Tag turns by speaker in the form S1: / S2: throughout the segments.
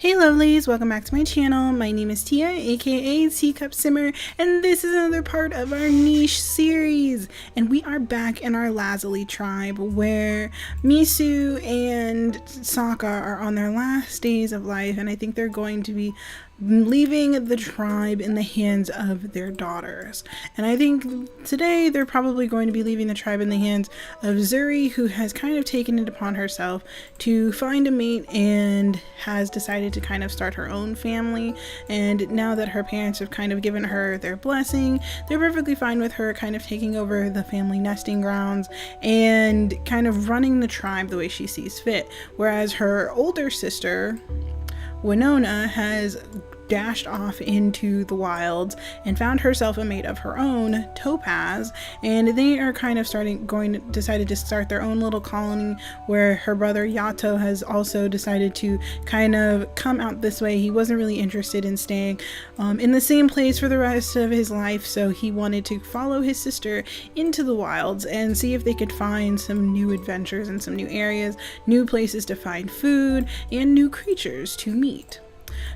S1: Hey lovelies, welcome back to my channel. My name is Tia, aka Teacup Simmer, and this is another part of our niche series. And we are back in our Lazuli Tribe where Misu and Sokka are on their last days of life, and I think they're going to be leaving the tribe in the hands of their daughters. And I think today they're probably going to be leaving the tribe in the hands of Zuri, who has kind of taken it upon herself to find a mate and has decided to kind of start her own family. And now that her parents have kind of given her their blessing, they're perfectly fine with her kind of taking over the family nesting grounds and kind of running the tribe the way she sees fit. Whereas her older sister, Winona, has dashed off into the wilds and found herself a mate of her own, Topaz, and they are kind of decided to start their own little colony, where her brother Yato has also decided to kind of come out this way. He wasn't really interested in staying in the same place for the rest of his life, so he wanted to follow his sister into the wilds and see if they could find some new adventures and some new areas, new places to find food, and new creatures to meet.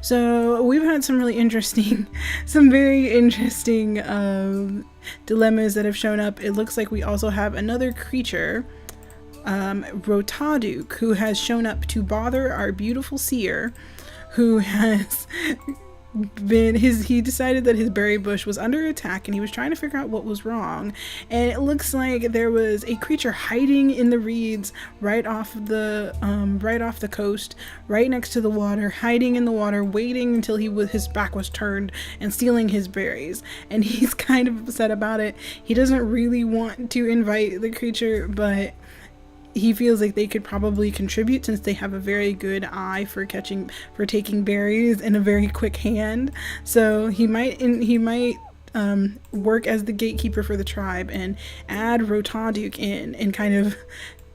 S1: So we've had some very interesting dilemmas that have shown up. It looks like we also have another creature, Rotaduk, who has shown up to bother our beautiful seer, who has he decided that his berry bush was under attack and he was trying to figure out what was wrong, and it looks like there was a creature hiding in the reeds right off the coast, right next to the water, hiding in the water, waiting until his back was turned and stealing his berries. And he's kind of upset about it. He doesn't really want to invite the creature, but he feels like they could probably contribute since they have a very good eye for taking berries and a very quick hand. So he might work as the gatekeeper for the tribe and add Rotaduk in and kind of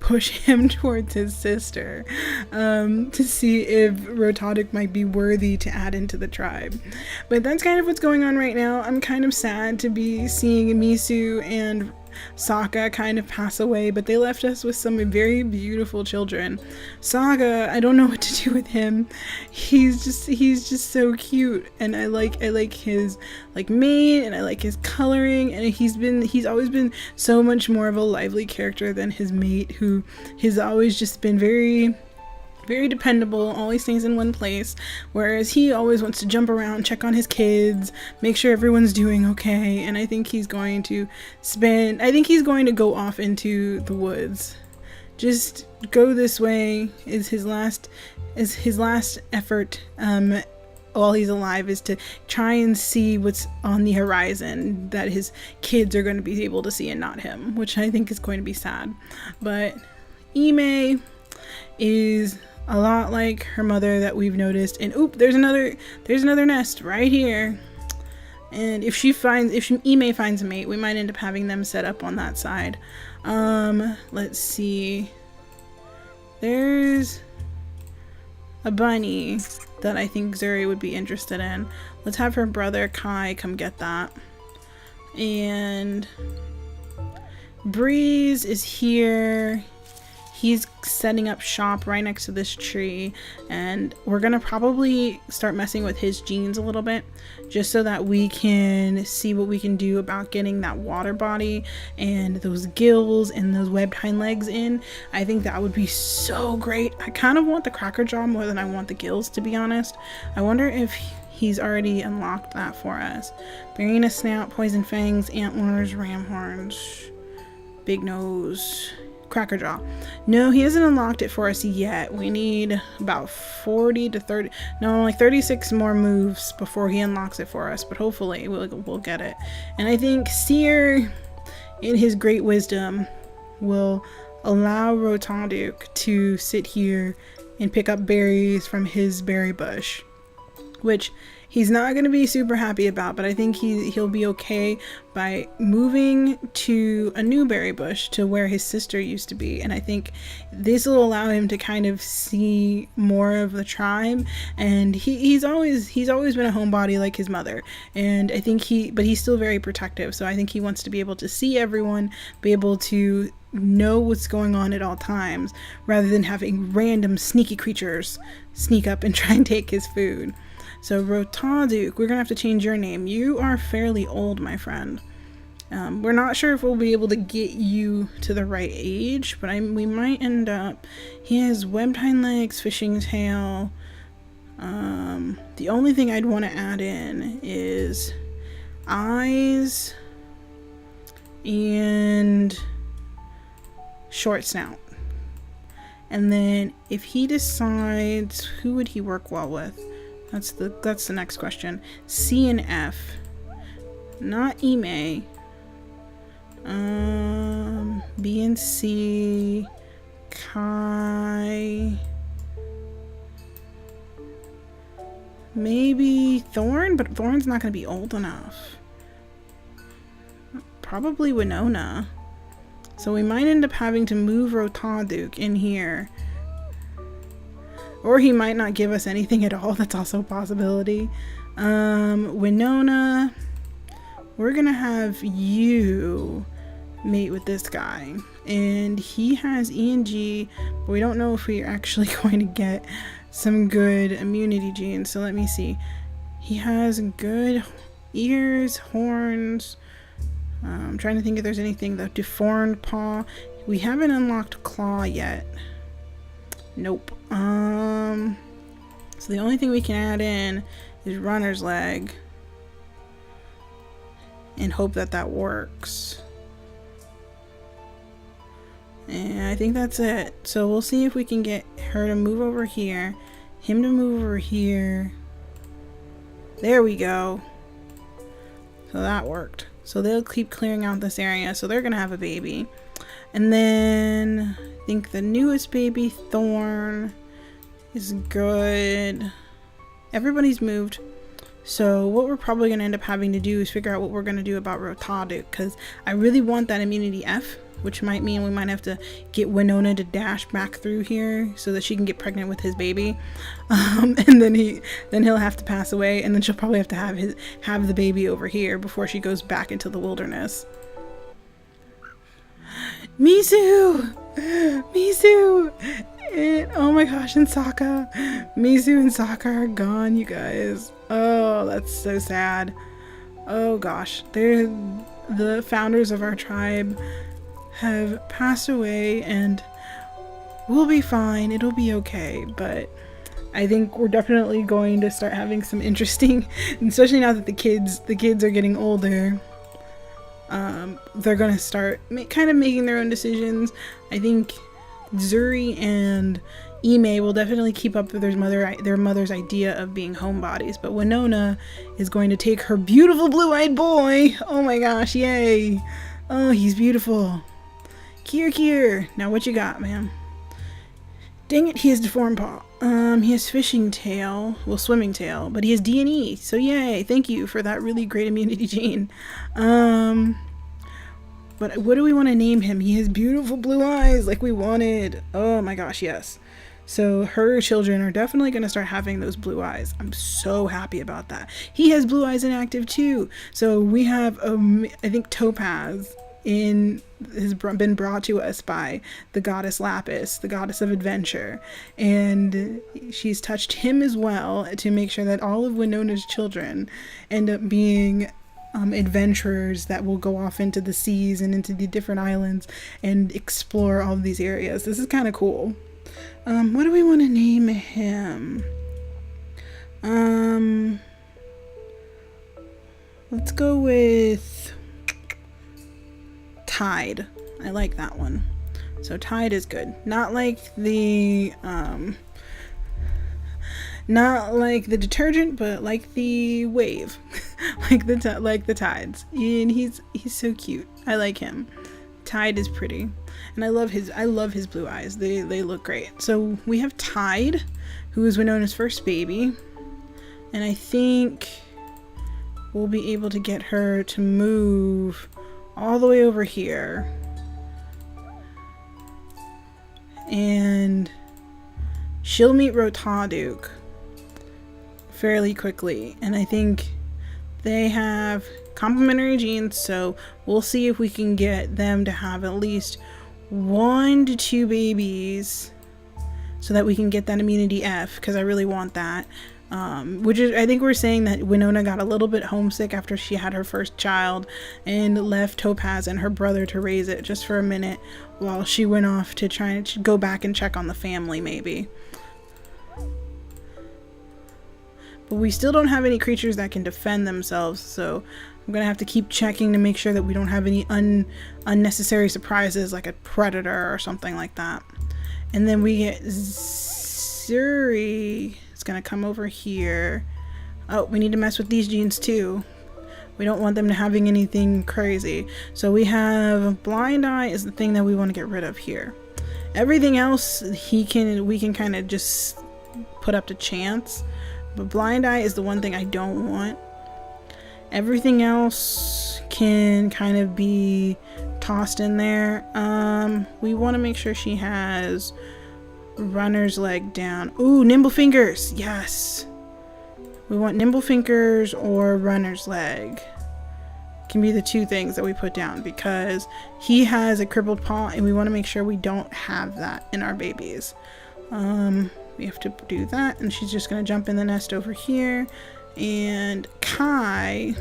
S1: push him towards his sister, to see if Rotaduk might be worthy to add into the tribe. But that's kind of what's going on right now. I'm kind of sad to be seeing Misu and Sokka kind of pass away, but they left us with some very beautiful children. Sokka, I don't know what to do with him. He's just so cute, and I like his mane, and I like his coloring, and he's always been so much more of a lively character than his mate, who has always just been very dependable, always stays in one place, whereas he always wants to jump around, check on his kids, make sure everyone's doing okay. And I think he's going to go off into the woods. Just go this way is his last effort while he's alive, is to try and see what's on the horizon that his kids are going to be able to see and not him, which I think is going to be sad. But Ime is a lot like her mother that we've noticed, and there's another nest right here. And if Ime finds a mate, we might end up having them set up on that side. Let's see. There's a bunny that I think Zuri would be interested in. Let's have her brother Kai come get that. And Breeze is here. He's setting up shop right next to this tree, and we're gonna probably start messing with his genes a little bit, just so that we can see what we can do about getting that water body and those gills and those webbed hind legs in. I think that would be so great. I kind of want the cracker jaw more than I want the gills, to be honest. I wonder if he's already unlocked that for us. Barina snout, poison fangs, antlers, ram horns, big nose, cracker jaw. No, he hasn't unlocked it for us yet. We need about 36 more moves before he unlocks it for us, but hopefully we'll get it. And I think Seer, in his great wisdom, will allow Rotaduk to sit here and pick up berries from his berry bush, which he's not going to be super happy about, but I think he'll be okay by moving to a new berry bush to where his sister used to be. And I think this will allow him to kind of see more of the tribe. And he's always been a homebody like his mother, and I think but he's still very protective. So I think he wants to be able to see everyone, be able to know what's going on at all times, rather than having random sneaky creatures sneak up and try and take his food. So Rotaduk, we're gonna have to change your name. You are fairly old, my friend. We're not sure if we'll be able to get you to the right age, but we might end up. He has webbed hind legs, fishing tail. The only thing I'd want to add in is eyes and short snout. And then if he decides, who would he work well with? That's the next question. C and F. Not Ime. B and C. Kai. Maybe Thorn, but Thorn's not going to be old enough. Probably Winona. So we might end up having to move Rotaduk in here. Or he might not give us anything at all. That's also a possibility. Winona, we're going to have you mate with this guy. And he has E and G, but we don't know if we're actually going to get some good immunity genes. So let me see. He has good ears, horns. I'm trying to think if there's anything though. Deformed paw. We haven't unlocked claw yet. Nope. So the only thing we can add in is runner's leg and hope that that works. And I think that's it. So we'll see if we can get her to move over here, him to move over here. There we go. So that worked. So they'll keep clearing out this area. So they're gonna have a baby. And then I think the newest baby, Thorn, is good. Everybody's moved. So what we're probably gonna end up having to do is figure out what we're gonna do about Rotaduk, because I really want that immunity F, which might mean we might have to get Winona to dash back through here so that she can get pregnant with his baby, and then he'll have to pass away, and then she'll probably have to have the baby over here before she goes back into the wilderness. Mizu! And, oh my gosh, and Sokka. Mizu and Sokka are gone, you guys. Oh, that's so sad. Oh gosh, they're the founders of our tribe have passed away, and we'll be fine. It'll be okay. But I think we're definitely going to start having some interesting, especially now that the kids are getting older. They're gonna start kind of making their own decisions. I think Zuri and Ime will definitely keep up with their mother's idea of being homebodies, but Winona is going to take her beautiful blue-eyed boy. Oh my gosh, yay! Oh, he's beautiful. Kier. Now what you got, man? Dang it, he has deformed paw. He has fishing tail, well, swimming tail, but he has D and E. So yay! Thank you for that really great immunity gene. But what do we want to name him? He has beautiful blue eyes like we wanted. Oh my gosh, yes. So her children are definitely going to start having those blue eyes. I'm so happy about that. He has blue eyes inactive too. So we have, I think Topaz has been brought to us by the goddess Lapis, the goddess of adventure. And she's touched him as well to make sure that all of Winona's children end up being adventurers that will go off into the seas and into the different islands and explore all of these areas. This is kind of cool. What do we want to name him? Let's go with Tide. I like that one. So Tide is good. Not like the detergent, but like the wave. like the tides. And he's so cute. I like him. Tide is pretty. And I love his blue eyes. They look great. So we have Tide, who is Winona's first baby. And I think we'll be able to get her to move all the way over here. And she'll meet Rotaduk fairly quickly. And I think they have complementary genes, so we'll see if we can get them to have at least 1 to 2 babies so that we can get that immunity F, because I really want that. Which is, I think we're saying that Winona got a little bit homesick after she had her first child and left Topaz and her brother to raise it just for a minute while she went off to try to go back and check on the family, maybe. But we still don't have any creatures that can defend themselves, so I'm gonna have to keep checking to make sure that we don't have any unnecessary surprises like a predator or something like that. And then we get Zuri. It's gonna come over here. Oh, we need to mess with these genes too. We don't want them to having anything crazy. So we have Blind Eye is the thing that we want to get rid of here. Everything else we can kind of just put up to chance. But Blind Eye is the one thing I don't want. Everything else can kind of be tossed in there. We want to make sure she has Runner's Leg down. Ooh, Nimble Fingers. Yes. We want Nimble Fingers or Runner's Leg. Can be the 2 things that we put down because he has a crippled paw and we want to make sure we don't have that in our babies. We have to do that, and she's just going to jump in the nest over here. And Kai,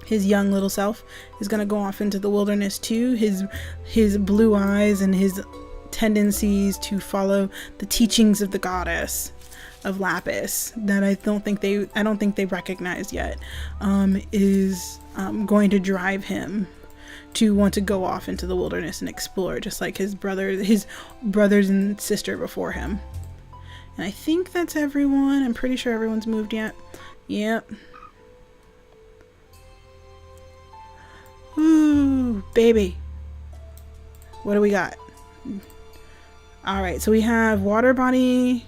S1: his young little self, is going to go off into the wilderness too. His blue eyes and his tendencies to follow the teachings of the goddess of Lapis that I don't think they recognize yet, is going to drive him to want to go off into the wilderness and explore, just like his brothers and sister before him. And I think that's everyone. I'm pretty sure everyone's moved yet. Yep. Ooh, baby. What do we got? Alright, so we have water body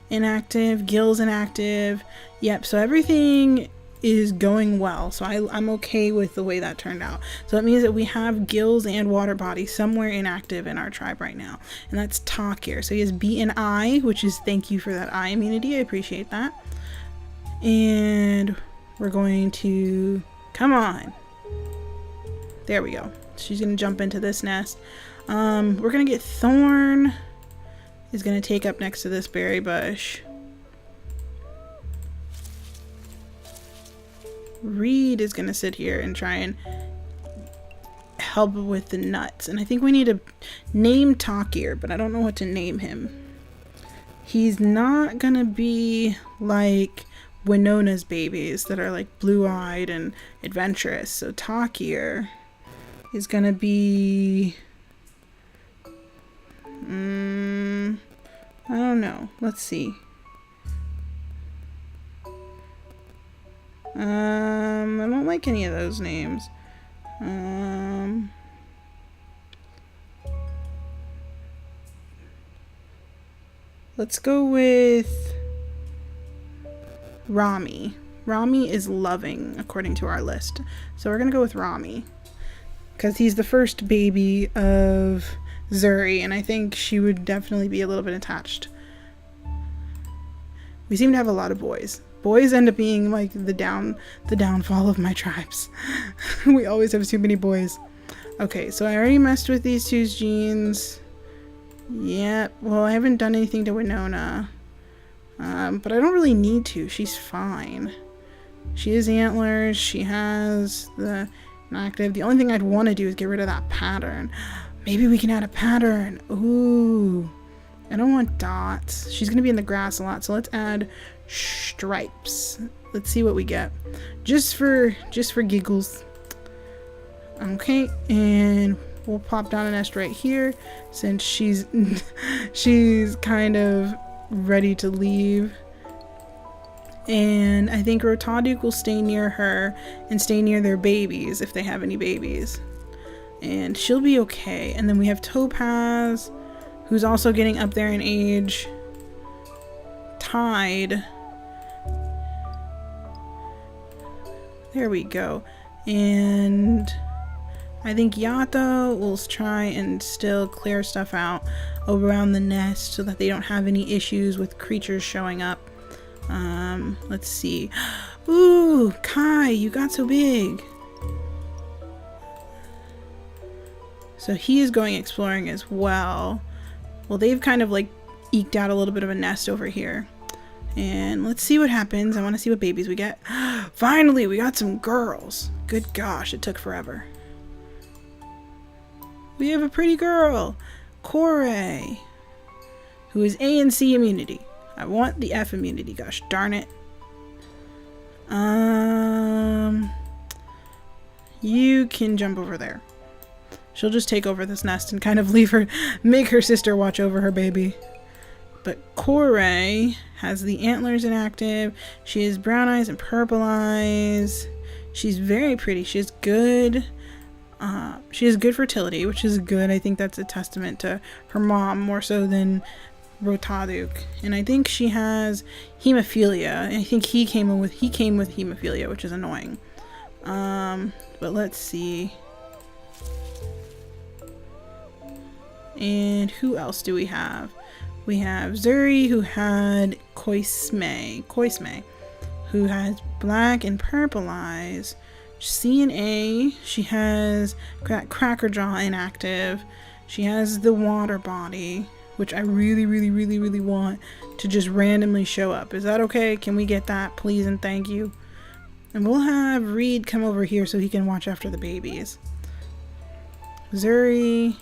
S1: inactive, gills inactive. Yep, so everything is going well. So I'm okay with the way that turned out. So that means that we have gills and water body somewhere inactive in our tribe right now. And that's Talk here. So he has B and I, which is thank you for that eye immunity. I appreciate that. And we're going to, come on. There we go. She's going to jump into this nest. We're going to get Thorn is going to take up next to this berry bush. Reed is going to sit here and try and help with the nuts. And I think we need to name Takir, but I don't know what to name him. He's not going to be like Winona's babies that are like blue-eyed and adventurous. So Takir is going to be... I don't know. Let's see. I don't like any of those names. Let's go with Rami. Rami is loving, according to our list. So we're gonna go with Rami. Because he's the first baby of Zuri, and I think she would definitely be a little bit attached. We seem to have a lot of boys. Boys end up being like the downfall of my tribes. We always have too many boys. Okay, so I already messed with these 2's genes. Yeah, well, I haven't done anything to Winona. But I don't really need to. She's fine. She has antlers. She has the inactive. The only thing I'd want to do is get rid of that pattern. Maybe we can add a pattern. Ooh. I don't want dots. She's going to be in the grass a lot, so let's add stripes. Let's see what we get. Just for giggles. Okay, and we'll pop down a nest right here since she's kind of ready to leave. And I think Rotaduk will stay near her and stay near their babies if they have any babies. And she'll be okay. And then we have Topaz, who's also getting up there in age. Tide. There we go. And I think Yato will try and still clear stuff out around the nest so that they don't have any issues with creatures showing up. Let's see. Ooh, Kai, you got so big. So he is going exploring as well. Well, they've kind of like eked out a little bit of a nest over here. And let's see what happens. I want to see what babies we get. Finally, we got some girls. Good gosh, it took forever. We have a pretty girl, Corey, who is A and C immunity. I want the F immunity, gosh darn it. You can jump over there. She'll just take over this nest and kind of leave her, make her sister watch over her baby. But Corey has the antlers inactive. She has brown eyes and purple eyes. She's very pretty. She has good fertility, which is good. I think that's a testament to her mom more so than Rotaduk. And I think she has hemophilia. I think he came with hemophilia, which is annoying. But let's see. And who else do we have? We have Zuri, who had Koisme, who has black and purple eyes. C and A, she has Cracker Jaw inactive. She has the water body, which I really, really, really, really want to just randomly show up. Is that okay? Can we get that, please and thank you? And we'll have Reed come over here so he can watch after the babies. Zuri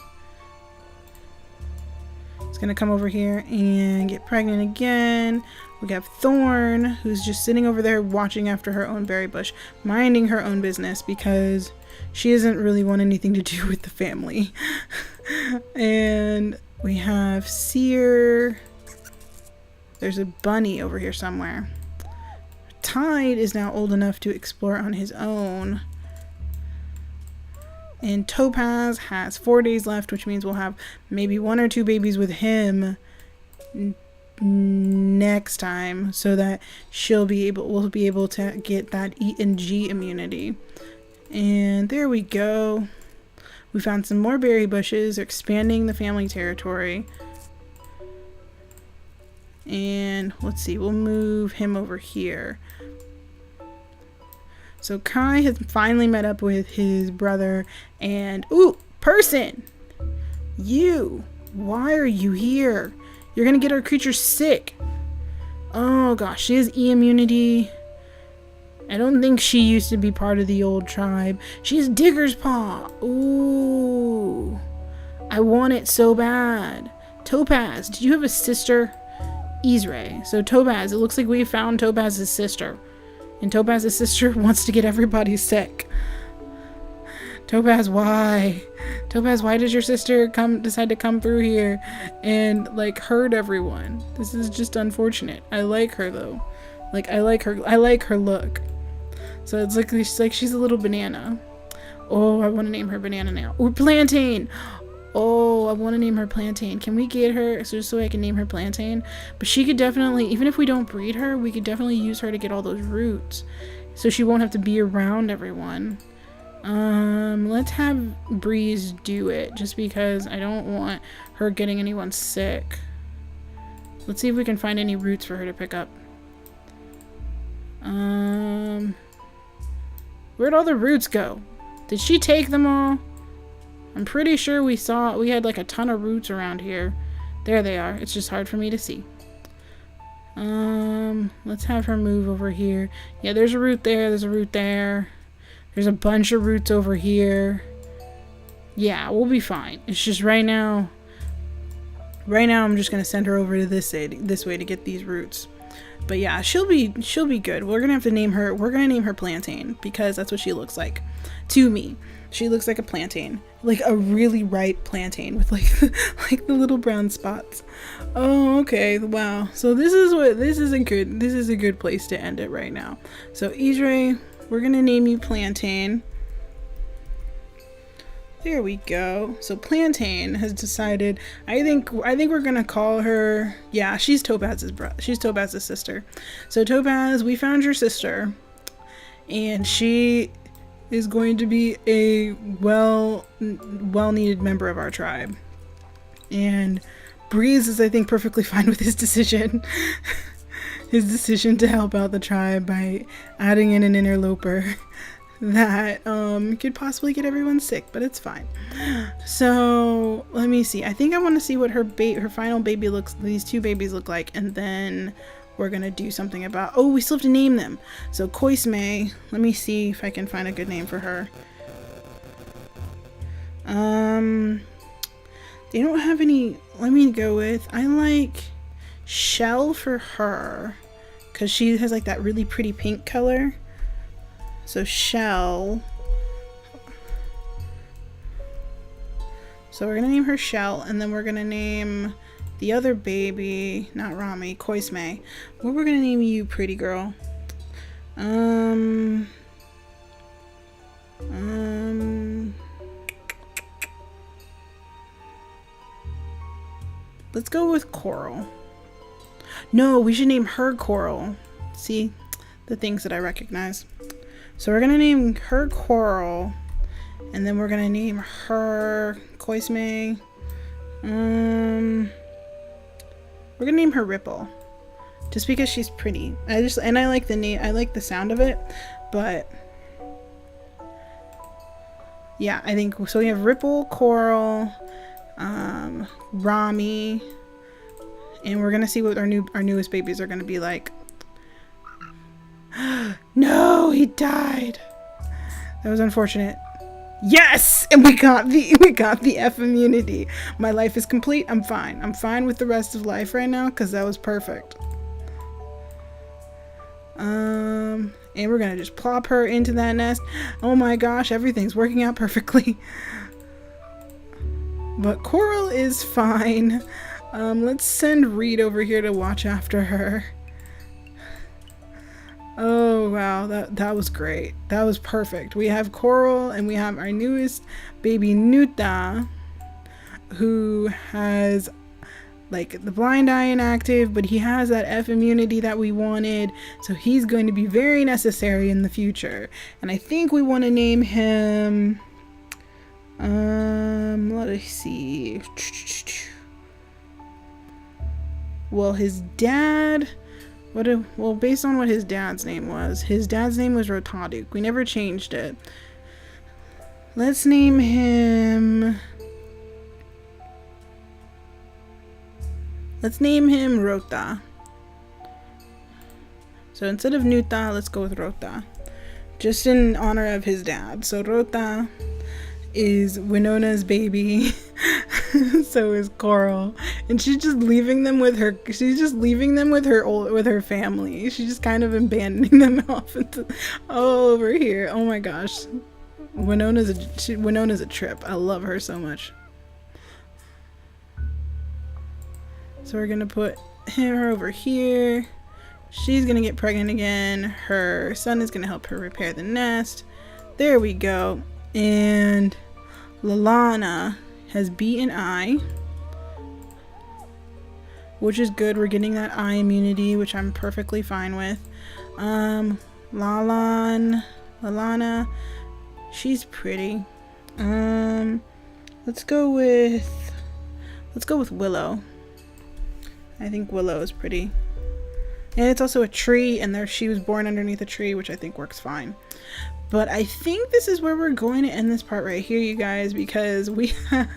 S1: is going to come over here and get pregnant again. We have Thorn, who's just sitting over there watching after her own berry bush, minding her own business because she doesn't really want anything to do with the family. And we have Seer. There's a bunny over here somewhere. Tide is now old enough to explore on his own. And Topaz has 4 days left, which means we'll have maybe 1 or 2 babies with him next time, so that we'll be able to get that E and G immunity. And there we go. We found some more berry bushes. They're expanding the family territory. And let's see, we'll move him over here. So Kai has finally met up with his brother and, ooh, person! You! Why are you here? You're gonna get our creature sick. Oh gosh, she has E immunity. I don't think she used to be part of the old tribe. She has Digger's Paw. Ooh. I want it so bad. Topaz, did you have a sister? Isray. So Topaz, it looks like we found Topaz's sister. And Topaz's sister wants to get everybody sick. Topaz, why? Topaz, why did your sister decide to come through here and like hurt everyone? This is just unfortunate. I like her though. I like her look. So it's like she's a little banana. Oh, I want to name her Banana now. Or Plantain. Oh, I want to name her Plantain. Can we get her so I can name her Plantain? But she could definitely, even if we don't breed her, we could definitely use her to get all those roots. So she won't have to be around everyone. Let's have Breeze do it, just because I don't want her getting anyone sick. Let's see if we can find any roots for her to pick up. Where'd all the roots go? Did she take them all? I'm pretty sure we had like a ton of roots around here. There they are. It's just hard for me to see. Let's have her move over here. Yeah, there's a root there. There's a root there. There's a bunch of roots over here. Yeah, we'll be fine. It's just right now I'm just gonna send her over to this way to get these roots. But yeah, she'll be good. We're gonna name her Plantain, because that's what she looks like to me. She looks like a plantain, like a really ripe plantain with like the little brown spots. Oh, okay, wow. So this is a good place to end it right now. So Isray, we're gonna name you Plantain. There we go. So Plantain has decided. I think we're gonna call her. Yeah, she's Topaz's sister. So Topaz, we found your sister, and she is going to be a well-needed member of our tribe. And Breeze is, I think, perfectly fine with his decision. His decision to help out the tribe by adding in an interloper. that could possibly get everyone sick, but it's fine. So let me see. I think I want to see what her final baby looks. These two babies look like, and then we're gonna do something about. Oh, we still have to name them. So Koisme. Let me see if I can find a good name for her. They don't have any. Let me go with. I like Shell for her, because she has like that really pretty pink color. So Shell. So we're gonna name her Shell, and then we're gonna name the other baby, not Rami, Koisme. What we're gonna name you, pretty girl? Let's go with Coral. No, we should name her Coral. See, the things that I recognize. So we're gonna name her Coral, and then we're gonna name her Koisme. We're gonna name her Ripple, just because she's pretty. I like the name. I like the sound of it, but yeah, I think so. We have Ripple, Coral, Rami, and we're gonna see what our newest babies are gonna be like. No, he died. That was unfortunate. Yes, and we got the F immunity. My life is complete. I'm fine. I'm fine with the rest of life right now because that was perfect. And we're gonna just plop her into that nest. Oh my gosh, everything's working out perfectly. But Coral is fine. Let's send Reed over here to watch after her. Oh wow, that was great. That was perfect. We have Coral, and we have our newest baby Nuta, who has like the blind eye inactive, but he has that F immunity that we wanted, so he's going to be very necessary in the future. And I think we want to name him let's see. Well, his dad, well, based on what his dad's name was Rotaduk. We never changed it. Let's name him Rota. So instead of Nuta, let's go with Rota, just in honor of his dad. So Rota is Winona's baby. So is Coral, and she's just leaving them with her family. She's just kind of abandoning them off over here. Oh my gosh, Winona's a trip. I love her so much. So we're gonna put her over here. She's gonna get pregnant again. Her son is gonna help her repair the nest. There we go. And Lalana has B and I, which is good. We're getting that eye immunity, which I'm perfectly fine with. Lalana, she's pretty. Let's go with Willow. I think Willow is pretty. And it's also a tree, and she was born underneath a tree, which I think works fine. But I think this is where we're going to end this part right here, you guys, because I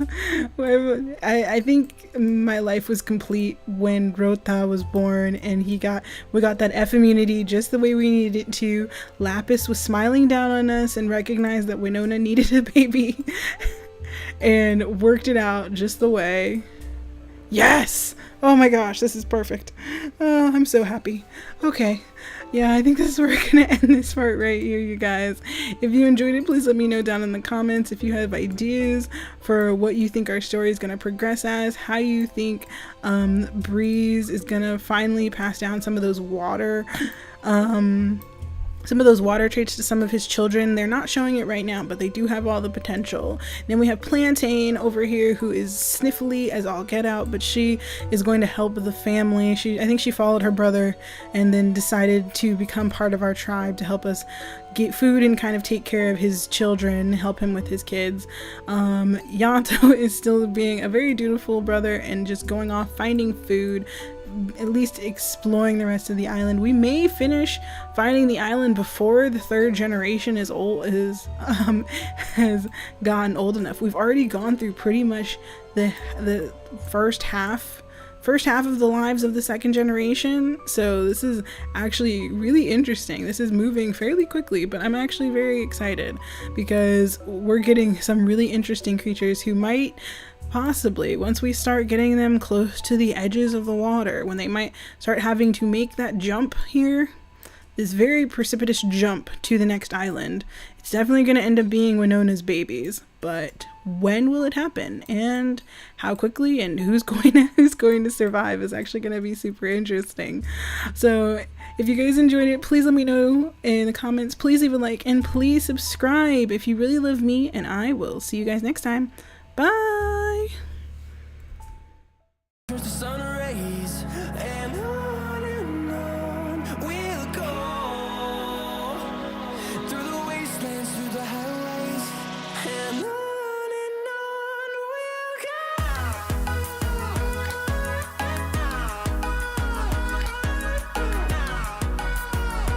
S1: think my life was complete when Rota was born, and we got that F immunity just the way we needed it to. Lapis was smiling down on us and recognized that Winona needed a baby and worked it out just the way. Yes! Oh my gosh, this is perfect. Oh, I'm so happy. Okay. Yeah, I think this is where we're gonna end this part right here, you guys. If you enjoyed it, please let me know down in the comments if you have ideas for what you think our story is gonna progress as, how you think Breeze is gonna finally pass down some of those water traits to some of his children. They're not showing it right now, but they do have all the potential. Then we have Plantain over here, who is sniffly as all get out, but she is going to help the family. I think she followed her brother and then decided to become part of our tribe to help us get food and kind of take care of his children, help him with his kids. Yato is still being a very dutiful brother and just going off finding food, at least exploring the rest of the island. We may finish finding the island before the third generation has gotten old enough. We've already gone through pretty much the first half of the lives of the second generation, so this is actually really interesting. This is moving fairly quickly, but I'm actually very excited because we're getting some really interesting creatures who might possibly, once we start getting them close to the edges of the water, when they might start having to make that jump here, this very precipitous jump to the next island, it's definitely going to end up being Winona's babies. But when will it happen, and how quickly, and who's going to survive is actually going to be super interesting. So if you guys enjoyed it, please let me know in the comments. Please leave a like, and please subscribe if you really love me, and I will see you guys next time. Bye.